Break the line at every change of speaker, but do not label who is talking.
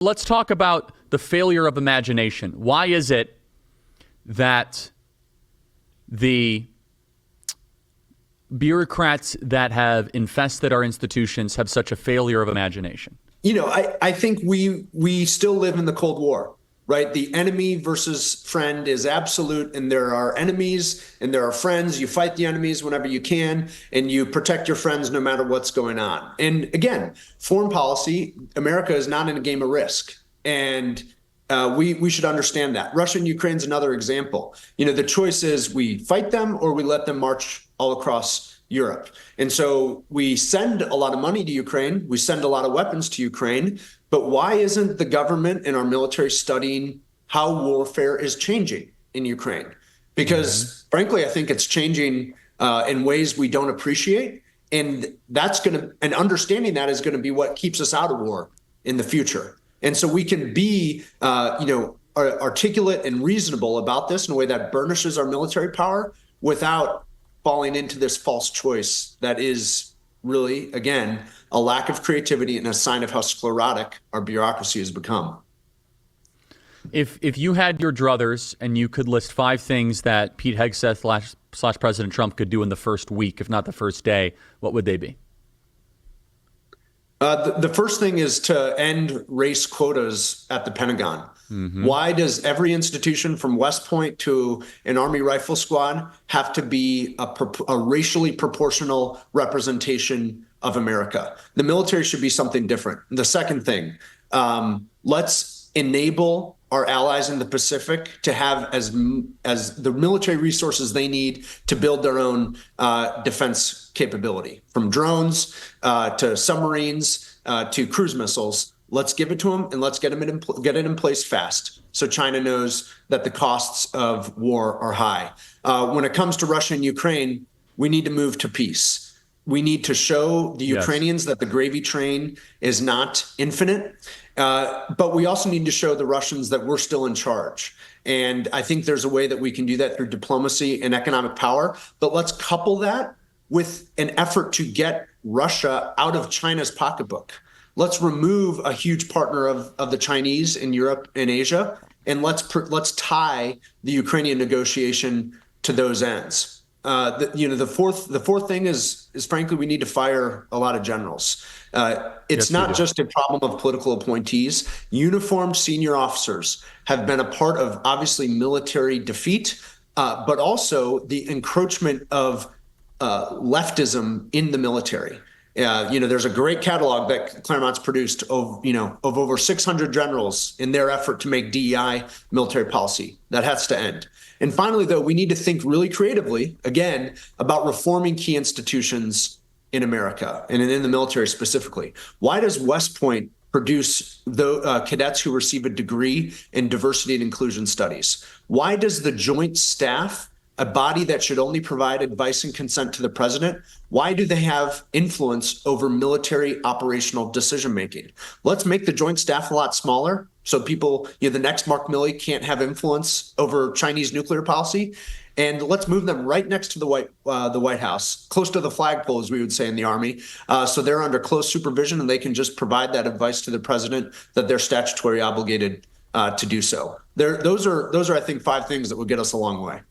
Let's talk about the failure of imagination. Why is it that the bureaucrats that have infested our institutions have such a failure of imagination?
I think we still live in the Cold War, right? The enemy versus friend is absolute, and there are enemies and there are friends. You fight the enemies whenever you can, and you protect your friends no matter what's going on. And again, foreign policy, America is not in a game of risk. And we should understand that. Russia and Ukraine is another example. The choice is we fight them or we let them march all across Europe. And so we send a lot of money to Ukraine. We send a lot of weapons to Ukraine. But why isn't the government and our military studying how warfare is changing in Ukraine? Because frankly, I think it's changing in ways we don't appreciate. And and understanding that is going to be what keeps us out of war in the future. And so we can be, articulate and reasonable about this in a way that burnishes our military power without falling into this false choice that is really, again, a lack of creativity and a sign of how sclerotic our bureaucracy has become.
If you had your druthers and you could list 5 things that Pete Hegseth / President Trump could do in the first week, if not the first day, what would they be?
The first thing is to end race quotas at the Pentagon. Why does every institution from West Point to an Army rifle squad have to be a racially proportional representation of America? The military should be something different. The second thing, let's enable our allies in the Pacific to have as the military resources they need to build their own defense capability, from drones to submarines to cruise missiles. Let's give it to them and let's get it in place fast, so China knows that the costs of war are high. When it comes to Russia and Ukraine, we need to move to peace. We need to show the Ukrainians that the gravy train is not infinite. But we also need to show the Russians that we're still in charge. And I think there's a way that we can do that through diplomacy and economic power. But let's couple that with an effort to get Russia out of China's pocketbook. Let's remove a huge partner of the Chinese in Europe and Asia, and let's tie the Ukrainian negotiation to those ends. The fourth thing is frankly, we need to fire a lot of generals. It's not just a problem of political appointees. Uniformed senior officers have been a part of obviously military defeat, but also the encroachment of leftism in the military. There's a great catalog that Claremont's produced of over 600 generals in their effort to make DEI military policy. That has to end. And finally, though, we need to think really creatively, again, about reforming key institutions in America and in the military specifically. Why does West Point produce cadets who receive a degree in diversity and inclusion studies? Why does the Joint Staff, a body that should only provide advice and consent to the president, why do they have influence over military operational decision making? Let's make the Joint Staff a lot smaller so people, the next Mark Milley can't have influence over Chinese nuclear policy. And let's move them right next to the White House, close to the flagpole, as we would say in the Army. So they're under close supervision and they can just provide that advice to the president that they're statutorily obligated to do so. Those are, I think, 5 things that would get us a long way.